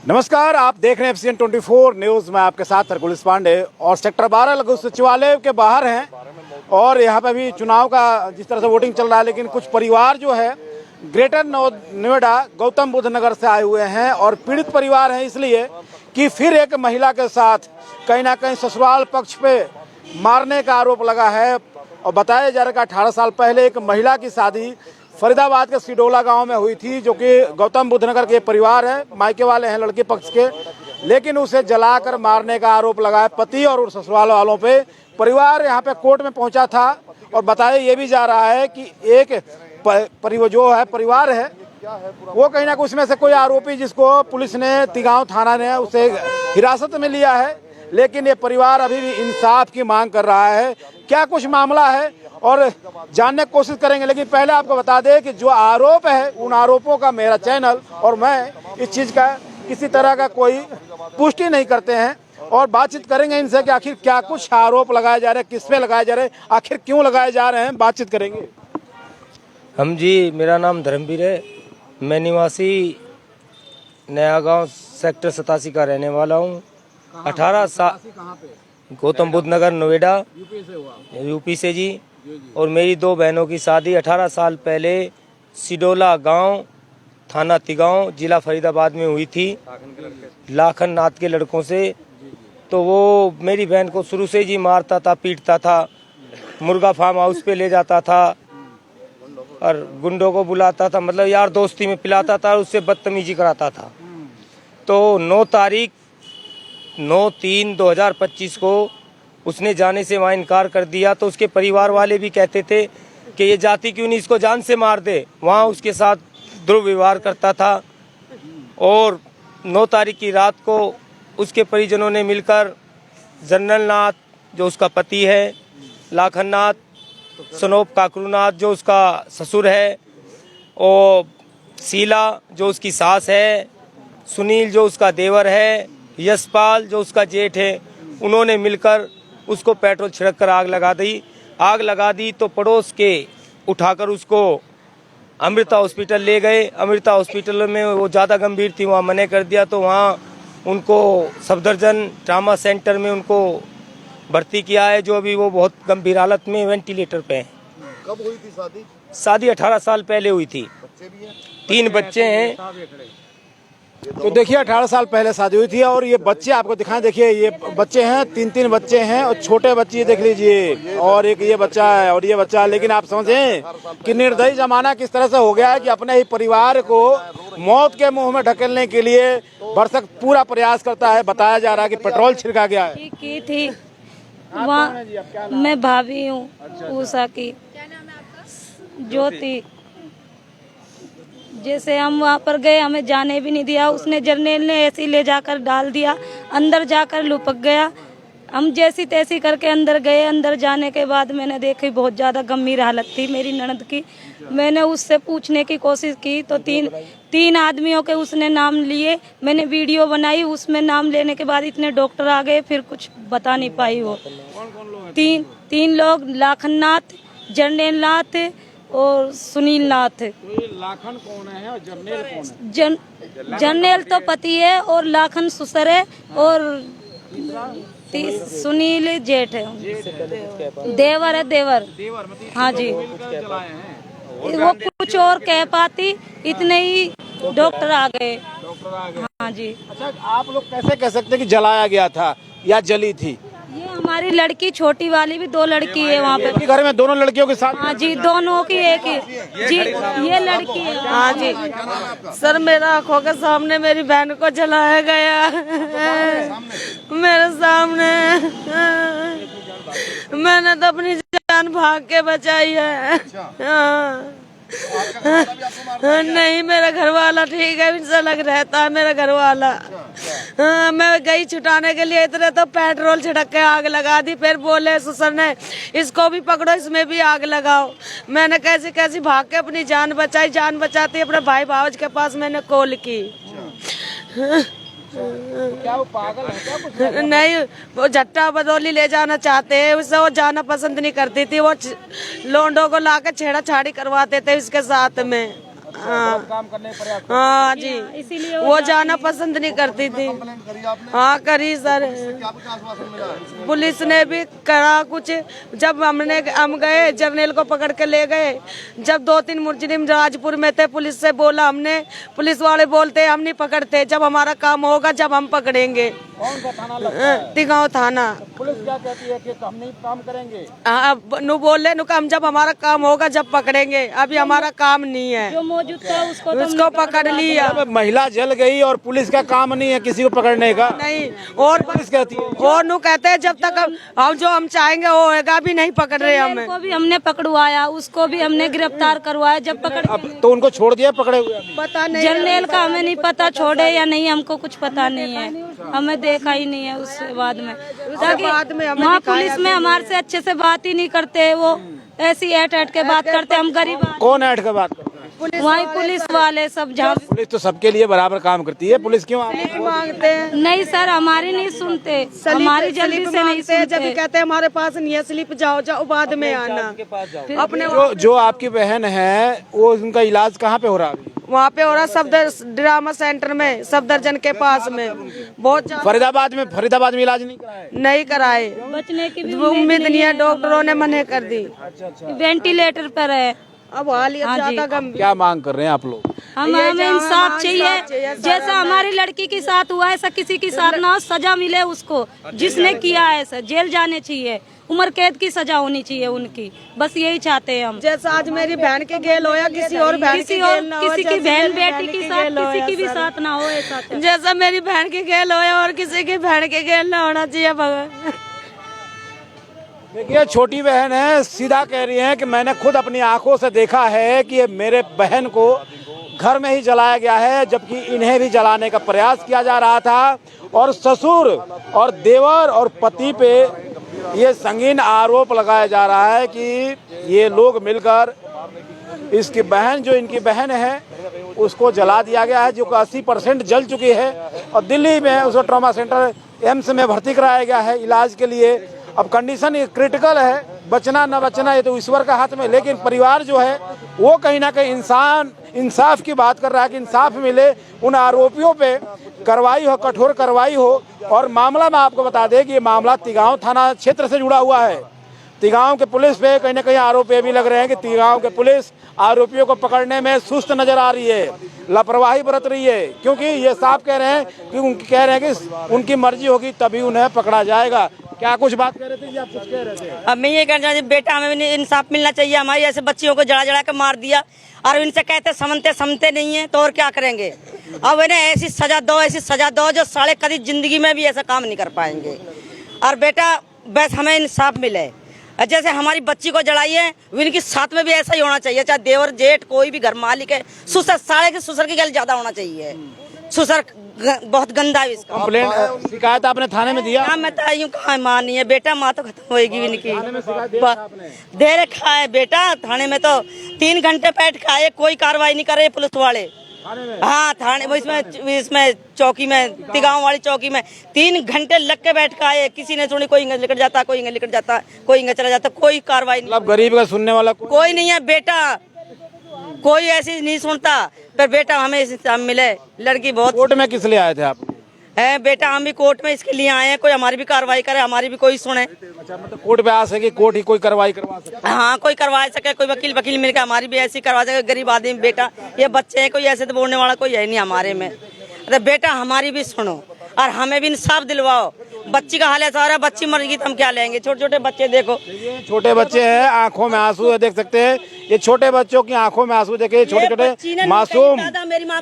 नमस्कार, आप देख रहे हैं एफसीएन 24 न्यूज़ में आपके साथ हरकुलिस पांडे। और सेक्टर 12 लघु सचिवालय के बाहर हैं और यहाँ पे भी चुनाव का जिस तरह से वोटिंग चल रहा है, लेकिन कुछ परिवार जो है ग्रेटर नोएडा गौतम बुद्ध नगर से आए हुए हैं और पीड़ित परिवार हैं, इसलिए कि फिर एक महिला के साथ कहीं ना कहीं ससुराल पक्ष पे मारने का आरोप लगा है। और बताया जा रहा है कि 18 साल पहले एक महिला की शादी फरीदाबाद के सिडोला गांव में हुई थी, जो कि गौतम बुद्ध नगर के परिवार है, मायके वाले हैं लड़के पक्ष के, लेकिन उसे जलाकर मारने का आरोप लगा है पति और ससुराल वालों पे। परिवार यहाँ पे कोर्ट में पहुंचा था और बताया ये भी जा रहा है कि एक परिवार है वो कहीं ना कहीं उसमें से कोई आरोपी जिसको पुलिस ने तिगांव थाना ने उसे हिरासत में लिया है, लेकिन ये परिवार अभी भी इंसाफ की मांग कर रहा है। क्या कुछ मामला है और जानने की कोशिश करेंगे, लेकिन पहले आपको बता दें कि जो आरोप है उन आरोपों का मेरा चैनल और मैं इस चीज़ का किसी तरह का कोई पुष्टि नहीं करते हैं और बातचीत करेंगे इनसे कि आखिर क्या कुछ आरोप लगाए जा रहे हैं, किस पे लगाए जा रहे हैं, आखिर क्यों लगाए जा रहे हैं, बातचीत करेंगे। हम जी, मेरा नाम धर्मवीर है। मैं निवासी नया गांव सेक्टर 87 का रहने वाला हूँ। 18 साल गौतम बुद्ध नगर नोएडा यूपी से जी। और मेरी दो बहनों की शादी 18 साल पहले सिडोला गांव, थाना तिगांव, जिला फरीदाबाद में हुई थी लाखन नाथ के लड़कों से। तो वो मेरी बहन को शुरू से जी मारता था, पीटता था, मुर्गा फार्म हाउस पे ले जाता था और गुंडों को बुलाता था, मतलब यार दोस्ती में पिलाता था और उससे बदतमीजी कराता था। तो 9/3/2025 को उसने जाने से वहाँ इनकार कर दिया। तो उसके परिवार वाले भी कहते थे कि ये जाति क्यों नहीं इसको जान से मार दे। वहाँ उसके साथ दुर्व्यवहार करता था और 9 तारीख की रात को उसके परिजनों ने मिलकर जनरल नाथ जो उसका पति है, लाखन नाथ, सनोप काकरूनाथ जो उसका ससुर है, और शीला जो उसकी सास है, सुनील जो उसका देवर है, यशपाल जो उसका जेठ है, उन्होंने मिलकर उसको पेट्रोल छिड़क कर आग लगा दी। तो पड़ोस के उठाकर उसको अमृता हॉस्पिटल ले गए। अमृता हॉस्पिटल में वो ज़्यादा गंभीर थी, वहाँ मना कर दिया। तो वहाँ उनको सफदरजंग ट्रामा सेंटर में उनको भर्ती किया है, जो अभी वो बहुत गंभीर हालत में वेंटिलेटर पे हैं। कब हुई थी शादी? शादी 18 साल पहले हुई थी। बच्चे भी हैं? 3 बच्चे हैं। तो देखिए 18 साल पहले शादी हुई थी और ये बच्चे आपको दिखाएं, देखिए ये बच्चे हैं, 3 बच्चे हैं और छोटे बच्चे देख लीजिए, और एक ये बच्चा है और ये बच्चा। लेकिन आप समझें कि निर्दयी जमाना किस तरह से हो गया है कि अपने ही परिवार को मौत के मुंह में ढकेलने के लिए भरसक पूरा प्रयास करता है। बताया जा रहा है कि पेट्रोल छिड़का गया है। की थी वहाँ, मैं भाभी हूँ उषा की, ज्योति। जैसे हम वहाँ पर गए, हमें जाने भी नहीं दिया, उसने जर्नेल ने ऐसे ही ले जाकर डाल दिया, अंदर जाकर लुपक गया। हम जैसी तैसी करके अंदर गए। अंदर जाने के बाद मैंने देखी बहुत ज़्यादा गंभीर हालत थी मेरी ननद की। मैंने उससे पूछने की कोशिश की तो तीन आदमियों के उसने नाम लिए। मैंने वीडियो बनाई, उसमें नाम लेने के बाद इतने डॉक्टर आ गए, फिर कुछ बता नहीं पाई वो। तीन लोग, लाखन नाथ, जर्नेल नाथ और सुनील नाथ। लाखन कौन है और जर्नेल कौन है? जर्नेल तो पति है और लाखन ससुर है और सुनील जेठ है, देवर है, देवर। हाँ जी, वो कुछ और कह पाती, इतने ही डॉक्टर आ गए। हाँ जी। अच्छा, आप लोग कैसे कह सकते हैं कि जलाया गया था या जली थी? ये हमारी लड़की, छोटी वाली भी 2 लड़की है वहाँ पे। घर में दोनों लड़कियों के साथ? हाँ जी, दोनों की एक ही जी, ये लड़की है। हाँ जी सर, मेरा आंखों के सामने मेरी बहन को जलाया गया, मेरे सामने। मैंने तो अपनी जान भाग के बचाई है। हाँ। नहीं, मेरा घर वाला ठीक है, इनसे अलग रहता है मेरा घर वाला। हाँ, मैं गई छुटाने के लिए, इतने तो पेट्रोल छिड़क के आग लगा दी। फिर बोले ससुर ने इसको भी पकड़ो, इसमें भी आग लगाओ। मैंने कैसी कैसी भाग के अपनी जान बचाई। जान बचाती अपने भाई भावज के पास मैंने कॉल की। क्या वो पागल है क्या कुछ? नहीं, वो झट्टा बदौली ले जाना चाहते हैं, उससे वो जाना पसंद नहीं करती थी। वो लोंडों को लाकर छेड़ा छाड़ी करवाते थे इसके साथ में। काम करने प्रयास हाँ जी, इसीलिए वो जाना पसंद नहीं करती थी। हाँ करी सर, पुलिस ने भी करा कुछ। जब हम गए जर्नैल को पकड़ के ले गए, जब 2-3 मुजरिम राजपुर में थे, पुलिस से बोला हमने, पुलिस वाले बोलते हम नहीं पकड़ते, जब हमारा काम होगा जब हम पकड़ेंगे। कौन सा थाना लगता है? तिगांव थाना। पुलिस क्या कहती है कि हम नहीं काम करेंगे? नु बोले नु हम जब हमारा काम होगा जब पकड़ेंगे, अभी हमारा काम नहीं है। जो मौजूद था उसको पकड़ लिया। महिला जल गई और पुलिस का काम नहीं है किसी को पकड़ने का। नहीं, और पुलिस कहती है और नु कहते हैं जब तक हम जो हम चाहेंगे वो होगा, भी नहीं पकड़ रहे हमें। को भी हमने पकड़वाया, उसको भी हमने गिरफ्तार करवाया। जब पकड़ अब तो उनको छोड़ दिया पकड़े हुए अभी? पता नहीं, जर्नैल का हमें नहीं पता छोड़े या नहीं, हमको कुछ पता नहीं है, हमें देखा ही नहीं है उसके बाद में। ताकि वहाँ पुलिस में हमारे से अच्छे से बात ही नहीं करते, वो ऐसी ऐट के बात करते। हम गरीब कौन ऐड का बात करता है? वही पुलिस वाले सब जहाँ पुलिस तो सबके लिए बराबर काम करती है, पुलिस क्यों मांगते हैं। नहीं सर, हमारी नहीं सुनते, हमारी जल्दी से नहीं जब सुनते। कहते हैं हमारे पास नहीं है, स्लिप जाओ जाओ बाद में आना। अपने जो आपकी बहन है वो उनका इलाज कहाँ पे हो रहा है? वहाँ पे हो रहा सफदर ड्रामा सेंटर में, सफदरजंग के पास में। बहुत फरीदाबाद में इलाज नहीं कराया? नहीं कराए, बचने की भी उम्मीद नहीं है, डॉक्टरों ने मना कर दी। वेंटिलेटर पर है। अब हालियत ज्यादा गंभीर। क्या मांग कर रहे हैं आप लोग? हमें इंसाफ चाहिए, जैसा हमारी लड़की के साथ हुआ ऐसा किसी के साथ ना हो, सजा मिले उसको जिसने किया है। ऐसा जेल जाने चाहिए, उम्र कैद की सजा होनी चाहिए उनकी, बस यही चाहते हैं हम। जैसा आज मेरी बहन के गेल हो या किसी और बहन किसी और किसी की बहन बेटी के साथ किसी की भी साथ ना हो ऐसा। जैसा मेरी बहन के गेल हो और किसी की बहन के गेल ना होना चाहिए भगवान। देखिए छोटी बहन है, सीधा कह रही है कि मैंने खुद अपनी आंखों से देखा है कि ये मेरे बहन को घर में ही जलाया गया है, जबकि इन्हें भी जलाने का प्रयास किया जा रहा था। और ससुर और देवर और पति पे ये संगीन आरोप लगाया जा रहा है कि ये लोग मिलकर इसकी बहन, जो इनकी बहन है, उसको जला दिया गया है, जो 80% जल चुकी है। और दिल्ली में उसको ट्रॉमा सेंटर एम्स में भर्ती कराया गया है इलाज के लिए। अब कंडीशन ये क्रिटिकल है, बचना न बचना ये तो ईश्वर का हाथ में। लेकिन परिवार जो है वो कहीं ना कहीं इंसाफ की बात कर रहा है कि इंसाफ मिले, उन आरोपियों पे कार्रवाई हो, कठोर कार्रवाई हो। और मामला मैं आपको बता दें कि ये मामला तिगांव थाना क्षेत्र से जुड़ा हुआ है। तिगांव के पुलिस पे कहीं ना कहीं आरोप ये भी लग रहे हैं कि तिगांव के पुलिस आरोपियों को पकड़ने में सुस्त नजर आ रही है, लापरवाही बरत रही है। क्योंकि ये साफ कह रहे हैं कि उनकी मर्जी होगी तभी उन्हें पकड़ा जाएगा। क्या कुछ बात कह रहे थे या आप कुछ कह रहे थे? अब मैं ये कहना चाहती, बेटा हमें इंसाफ मिलना चाहिए। हमारी ऐसे बच्चियों को जड़ा जड़ा के मार दिया और इनसे कहते समझते नहीं है तो और क्या करेंगे। अब इन्हें ऐसी सजा दो जो साले कभी जिंदगी में भी ऐसा काम नहीं कर पाएंगे। और बेटा बस हमें इंसाफ मिले। जैसे हमारी बच्ची को जड़ाई है, इनके साथ में भी ऐसा ही होना चाहिए, चाहे देवर जेठ कोई भी घर मालिक है। ससुर साले के ससुर की गल ज्यादा होना चाहिए। ससुर बहुत गंदा है इसका। कंप्लेंट शिकायत आपने थाने में दिया? मैं तो यूँ कहा माँ नहीं है बेटा, माँ तो खत्म होगी इनकी। दे रखा है बेटा, थाने में तो 3 घंटे बैठ के आए, कोई कार्रवाई नहीं कर रहे पुलिस वाले। हाँ थाने इसमें चौकी में, तिगांव वाली चौकी में 3 घंटे लग के बैठ के आए। किसी ने सुनी, कोई निकट जाता, कोई निकट जाता, कोई चला जाता, कोई कार्रवाई नहीं। मतलब गरीब का सुनने वाला कोई नहीं है बेटा, कोई ऐसी नहीं सुनता। पर बेटा हमें इंसाफ मिले। लड़की बहुत। कोर्ट में किस लिए आए थे आप? है बेटा, हम भी कोर्ट में इसके लिए आए हैं, कोई हमारी भी कार्रवाई करे, हमारी भी कोई सुने। अच्छा, मतलब कोर्ट पे आ सके, कोर्ट ही कोई कार्रवाई करवा सके? हाँ कोई करवा सके, कोई वकील मिलकर हमारी भी ऐसी करवा सके। गरीब आदमी बेटा, ये बच्चे हैं, कोई ऐसे तो बोलने वाला कोई है नहीं हमारे में। अरे बेटा हमारी भी सुनो और हमें भी इंसाफ दिलवाओ। बच्ची का हाल ऐसा हो रहा है, बच्ची मर गई तो हम क्या लेंगे। छोटे छोटे बच्चे देखो, छोटे बच्चे हैं, आंखों में आंसू है, देख सकते हैं। ये छोटे बच्चों की आंखों में आंसू देखे, छोटे छोटे मासूम।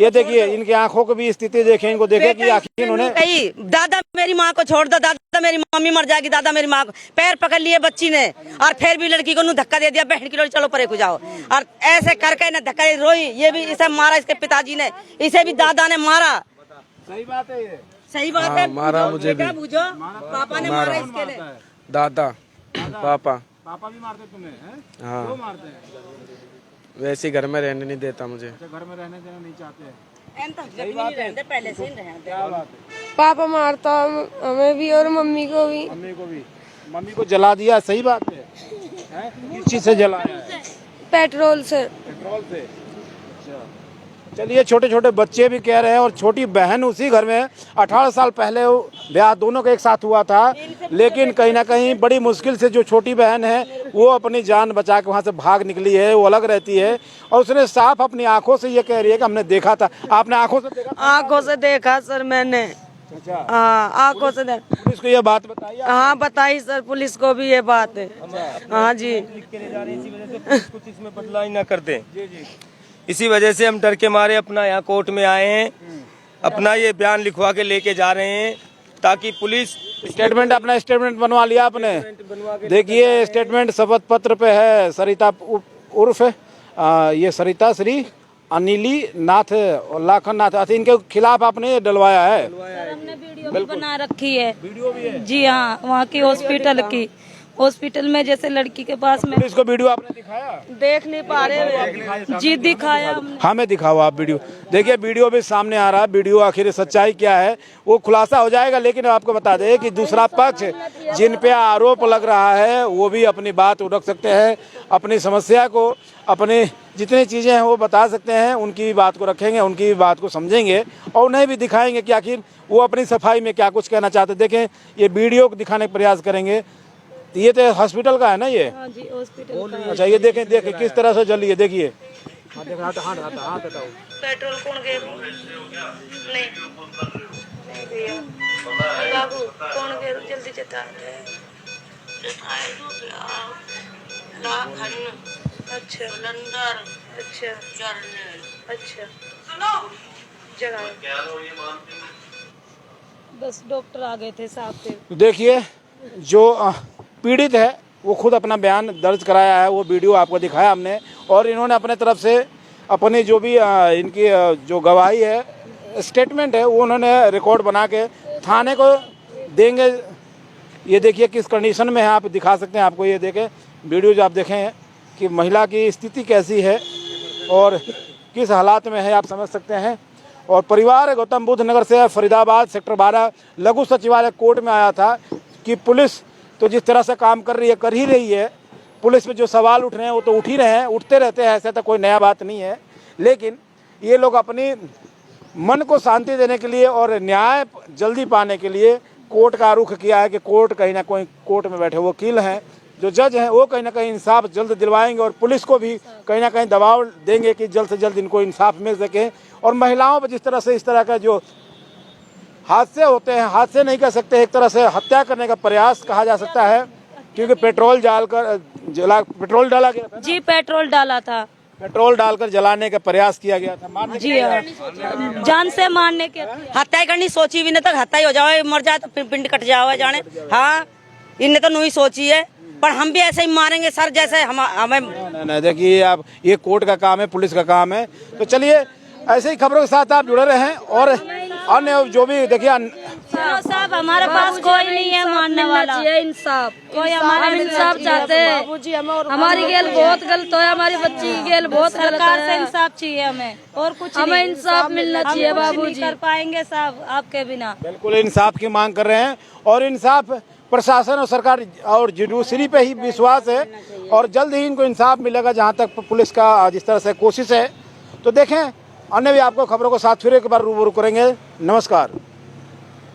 ये देखिए इनकी आंखों की भी स्थिति देखें, इनको देखे कि आखिर इन्होंने कही दादा मेरी माँ को छोड़ दो, दादा मेरी मम्मी मर जाएगी, दादा मेरी माँ को। पैर पकड़ लिए बच्ची ने और फिर भी लड़की को धक्का दे दिया, बहन की लोड़ी चलो परे को जाओ। और ऐसे करके ना धक्का रोई, ये भी इसे मारा, इसके पिताजी ने, इसे भी दादा ने मारा। सही बात है, ये सही बात है। मारा मुझे भी, बुझो पापा ने मारा इसके लिए। दादा पापा भी मारते तुम्हें हैं? हाँ। क्यों मारते हैं? वैसे घर में रहने नहीं देता मुझे। घर में रहने देना नहीं चाहते हैं? पहले से क्या बात है? पापा मारता हमें भी और मम्मी को भी। मम्मी को जला दिया, सही बात है? किस चीज से जलाया है? पेट्रोल से। पेट्रोल से। अच्छा, चलिए, छोटे छोटे बच्चे भी कह रहे हैं और छोटी बहन उसी घर में 18 साल पहले ब्याह दोनों का एक साथ हुआ था, लेकिन कहीं ना कहीं बड़ी मुश्किल से जो छोटी बहन है वो अपनी जान बचा के वहाँ से भाग निकली है, वो अलग रहती है और उसने साफ अपनी आंखों से ये कह रही है कि हमने देखा था। आपने आंखों से देखा? आंखों से देखा सर मैंने। अच्छा, हाँ, आंखों से देखा। पुलिस को ये बात बताइए? हाँ, बताई सर, पुलिस को भी ये बात है। हाँ जी, लिख के ले जा रहे हैं, इसी वजह से पुलिस कुछ इसमें बदलाव ही ना कर दे। इसी वजह से हम डर के मारे अपना यहाँ कोर्ट में आए हैं, अपना ये बयान लिखवा के लेके जा रहे हैं ताकि पुलिस स्टेटमेंट, अपना स्टेटमेंट बनवा लिया आपने? देखिए, स्टेटमेंट शपथ पत्र पे है। सरिता उर्फ ये सरिता श्री अनिली नाथ और लाखन नाथ, इनके खिलाफ आपने ये डलवाया है? हमने वीडियो भी बना रखी है। वीडियो भी है? जी हाँ, वहाँ की हॉस्पिटल की, हॉस्पिटल में जैसे लड़की के पास में। पुलिस को वीडियो आपने दिखाया? देख नहीं पा रहे। जी दिखाया हमने। हमें दिखाओ आप वीडियो। देखिए, वीडियो भी सामने आ रहा है, वीडियो आखिर सच्चाई क्या है वो खुलासा हो जाएगा। लेकिन आपको बता दें कि दूसरा पक्ष जिन पे आरोप लग रहा है वो भी अपनी बात रख सकते हैं, अपनी समस्या को, अपनी जितनी चीज़ें हैं वो बता सकते हैं, उनकी भी बात को रखेंगे, उनकी भी बात को समझेंगे और उन्हें भी दिखाएंगे कि आखिर वो अपनी सफाई में क्या कुछ कहना चाहते। देखें, ये वीडियो दिखाने का प्रयास करेंगे। ये तो हॉस्पिटल का है ना ये? हाँ जी, हॉस्पिटल का। अच्छा, ये देखें, देखें किस तरह से जली है, देखिए। पेट्रोल कौन गए? नहीं भैया, बाबू कौन गए? जल्दी चेता अच्छा लंदर, अच्छा अच्छा जगह बस डॉक्टर आ गए थे साहब थे। देखिए, जो पीड़ित है वो खुद अपना बयान दर्ज कराया है, वो वीडियो आपको दिखाया हमने और इन्होंने अपने तरफ से अपनी जो भी इनकी जो गवाही है, स्टेटमेंट है, वो उन्होंने रिकॉर्ड बना के थाने को देंगे। ये देखिए किस कंडीशन में है, आप दिखा सकते हैं। आपको ये देखें वीडियो, जो आप देखें कि महिला की स्थिति कैसी है और किस हालात में है, आप समझ सकते हैं। और परिवार गौतम बुद्ध नगर से फरीदाबाद सेक्टर 12 लघु सचिवालय कोर्ट में आया था कि पुलिस तो जिस तरह से काम कर रही है, कर ही रही है। पुलिस पे जो सवाल उठ रहे हैं वो तो उठ ही रहे हैं, उठते रहते हैं, ऐसा तो कोई नया बात नहीं है। लेकिन ये लोग अपनी मन को शांति देने के लिए और न्याय जल्दी पाने के लिए कोर्ट का रुख किया है कि कोर्ट कहीं ना कोई, कोर्ट में बैठे वकील हैं, जो जज हैं, वो कहीं ना कहीं इंसाफ जल्द दिलवाएंगे और पुलिस को भी कहीं ना कहीं दबाव देंगे कि जल्द से जल्द इनको इंसाफ मिल सके। और महिलाओं पर जिस तरह से इस तरह का जो हादसे होते हैं, हादसे नहीं कह सकते, एक तरह से हत्या करने का प्रयास कहा जा सकता है, क्योंकि पेट्रोल पेट्रोल डाला गया था। जी, पेट्रोल डाला था, पेट्रोल डालकर जलाने का प्रयास किया गया था। मारने जी हाँ, जान से मारने के। हत्या करनी सोची भी नहीं, तक हत्या ही हो जाए, मर जाए तो पिंड कट जाओ जाने। हाँ, इनने तो नहीं सोची है, पर हम भी ऐसे ही मारेंगे सर, जैसे हमें। नहीं, देखिए, आप ये कोर्ट का काम है, पुलिस का काम है। तो चलिए, ऐसे ही खबरों के साथ आप जुड़े रहें और अन्य जो भी देखिए साहब, हमारे पास कोई नहीं है मानने वाला। इंसाफ, कोई हमारा इंसाफ चाहते हैं। हमारी गेल बहुत गलत है, हमारी बच्ची की गेल बहुत सरकार से इंसाफ चाहिए हमें, और कुछ हमें इंसाफ मिलना चाहिए बाबूजी। कर पाएंगे साहब आपके बिना? बिल्कुल इंसाफ की मांग कर रहे हैं और इंसाफ प्रशासन और सरकार और जुडिशरी पे ही विश्वास है और जल्द ही इनको इंसाफ मिलेगा, जहां तक पुलिस का जिस तरह से कोशिश है। तो देखें, अन्य भी आपको खबरों को साथ फिर एक बार रूबरू करेंगे। नमस्कार।